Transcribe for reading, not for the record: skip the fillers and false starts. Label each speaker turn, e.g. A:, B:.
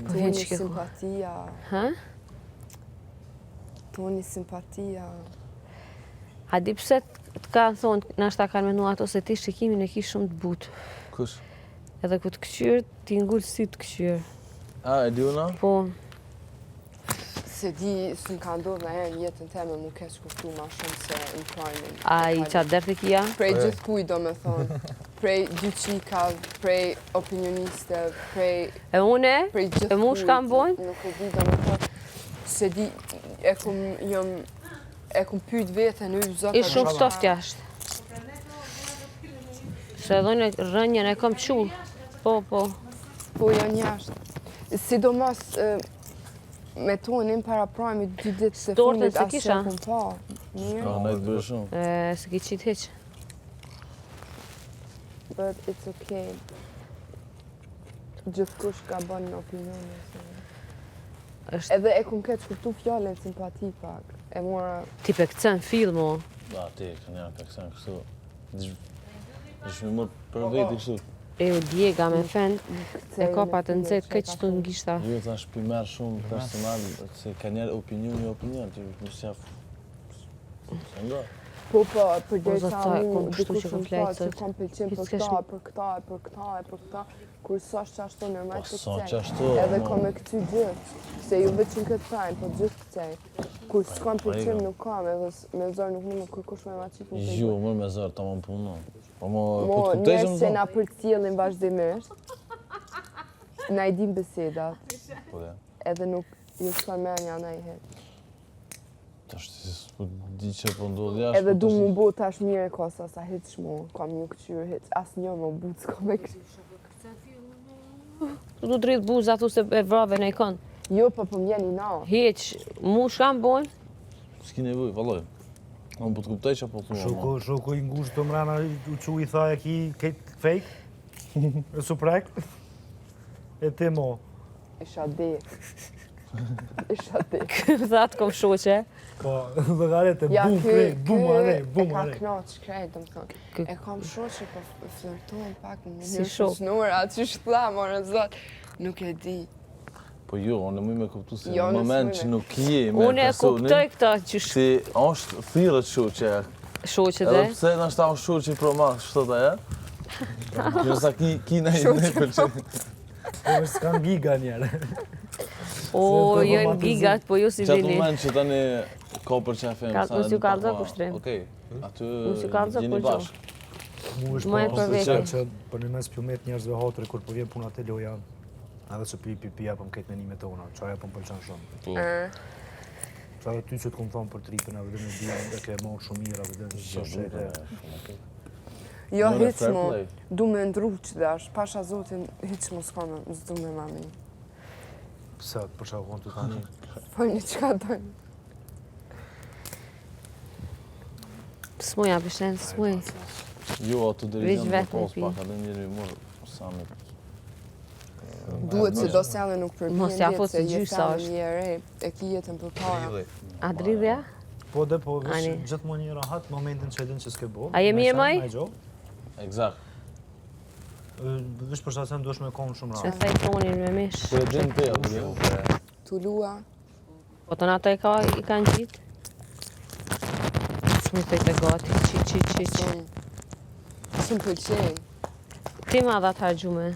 A: Toni simpatia.
B: Ha?
A: Toni simpatia.
B: A di pse të kanë thonë, nashta kanë menu ato se ti shikimin e ki shumë të butë.
C: Kush?
B: Edhe ku të këqyrë, ti ngullë si të këqyrë.
C: A, e di una?
B: Po,
A: Se di, së më ka ndodhë në herë në jetën teme mu keq kuptu ma shumë se në prajmin.
B: a i qatë dërë të kia?
A: Prej gjithë kuj do me thonë. Prej dyqikav, prej opinioniste, prej
B: Prej
A: gjithë
B: e mu
A: kuj.
B: shka më bojnë?
A: Nuk e di do me thonë. Se di, e kum pyet vetën, u zota.
B: Ishtë shumë ftoft jashtë. Se dhojnë rënjën e kom qullë. Po.
A: Po janë jashtë. Sidomos me tonin para prajmi 2 ditë se
B: Stortën
A: fundit
B: se
A: asë
B: kisha?
A: që kum pa. Mirë,
C: A, ne të bërë shumë.
B: Se ki qitë heqë.
A: but it's okay. Gjithkush ka bën në opinione. Edhe e kum keq kuptu fjallën simpati pak. E mora...
B: Ti pe këtën fill, mo.
C: Da, ti, kënë janë ka kësen kështu. Ishë me mërë për veti kështu.
B: E u djega me fen, e ka pa të nëzet këtë që të ngishta.
C: Jo, ta shpimer shumë personal, se ka njerë opinion, ti nështë jafë... Se ndo.
A: Po, për
B: Po,
A: dhe
B: zot,
A: sa
B: sa,
A: mu,
B: kom kështu
A: dikush
B: që kom
A: më
B: flejtë,
A: thot që
B: zot.
A: kom pëlqim për
B: S'kesh
A: këta, për këta, kur s'është që ashtu normal
C: Po,
A: të
C: s'o që
A: këcej.
C: ashtu,
A: Edhe
C: mo.
A: kom e këty gjithë, se ju veçin këtë tajnë, po gjithë këcej. Kur s'kom pëlqim nuk kam, edhe me zërë nuk më kërkush me ma qitë më të
C: Ju, mërë me zërë, ta më punë. Po, po të
A: Mo,
C: kuptej që
A: njerës
C: më
A: që
C: thonë?
A: na përcjellin vazhdimisht, na i dim besedat,
C: Po, dhe.
A: edhe nuk ju s'kan menja na i hetë.
C: Ta shtë, po di që po ndodhë jashtë.
A: Edhe
C: po
A: du
C: tash-
A: mu bo tash mire kosa sa hiq mu, kam ju këqyrë hiq, as një më but s'kam e këqyrë.
B: Tu du të rritë buzë atu se e vrave në i konë.
A: Jo, po m'jeni na.
B: Heq, mu shka më bojnë?
C: S'ki nevoj, valloj. Unë po të kuptoj që po të mua.
D: Shoku i ngushtë të mrena u që i tha e ki këtë fake, e suprek, e ti mo.
A: Isha de. Isha de.
B: Thatë kom shoqe.
D: Po, dhe gare të
A: Ja,
D: bum, prej, bum, are, bum,
A: e ka
D: are.
A: knaq krejt, do më thonë. E kam shoqe, po flirtojnë pak në
B: Si
A: mënyrë
B: shok.
A: shusnura, që shpla, more zot. Nuk e di.
C: Po jo, unë e muj me kuptu se
A: Jo,
C: në
A: nësë
C: moment
A: muj
C: që
A: me.
C: nuk je me
B: Unë e kuptoj këta që
C: Si është thirët shoqe.
B: shoqe
C: Edhe
B: dhe.
C: pse nështë ta është shoqe pro ma, shtot aja? Kërsa ki na i ne përqe.
D: Po, s'kan giga njerë.
B: O,
D: Se të
B: jënë
D: romantizu.
B: gigat, po ju si
C: Qatë
B: vini.
C: moment që tani ka për qefim.
B: Ka- mos ju kalzo kushtrim.
C: Okej, aty
B: Mos ju kalzo
C: gjeni
B: kur
C: bashkë.
D: Mu është
B: Ma e
D: po,
B: për
D: se
B: vete.
D: që për në mes pjumet njerëzve hatëri, kur po vjen puna të lojan, edhe që pi japëm këtë menime tona, qaja po më pëlqen shumë. Qaja ty që të kom thonë për tripin, edhe dhe me di, dhe ke mohë shumë mirë, edhe dhe në shoshet e...
A: Jo,
C: More
A: hiq
C: fair
A: mu,
C: play.
A: du me ndru që dash, pasha zotin, hiq mu s'ka me zdu me mami.
D: Pse, për që konë të tani,
A: Po një qka dojnë.
B: S'muja, bështen, s'muj.
C: Jo, aty
B: Veç
C: dirigent në
B: vetë me
C: pos
B: pi.
C: pak, edhe njëri mërë samit.
A: Duhet se do s'jallë nuk
B: Mos ja
A: përpjen
B: fut
A: se
B: si
A: je
B: gjysa
A: femën
B: është.
A: je re, e ki jetën për para.
B: A dridhja?
D: po dhe po vesh
B: Ani.
D: gjithmonë një rahat momentin që e din që s'ke bo.
B: A jemi e maj?
C: Exakt.
D: Vesh për shasem duesh me konë shumë
B: Se
D: rahat.
B: thej tonin me mish.
C: Po e din te, aty jo.
A: Tullua,
B: Po të nato i kanë gjitë? S'mu të i të gati, qi.
A: shumë pëlqenj.
B: Ti ma dha të hargjume.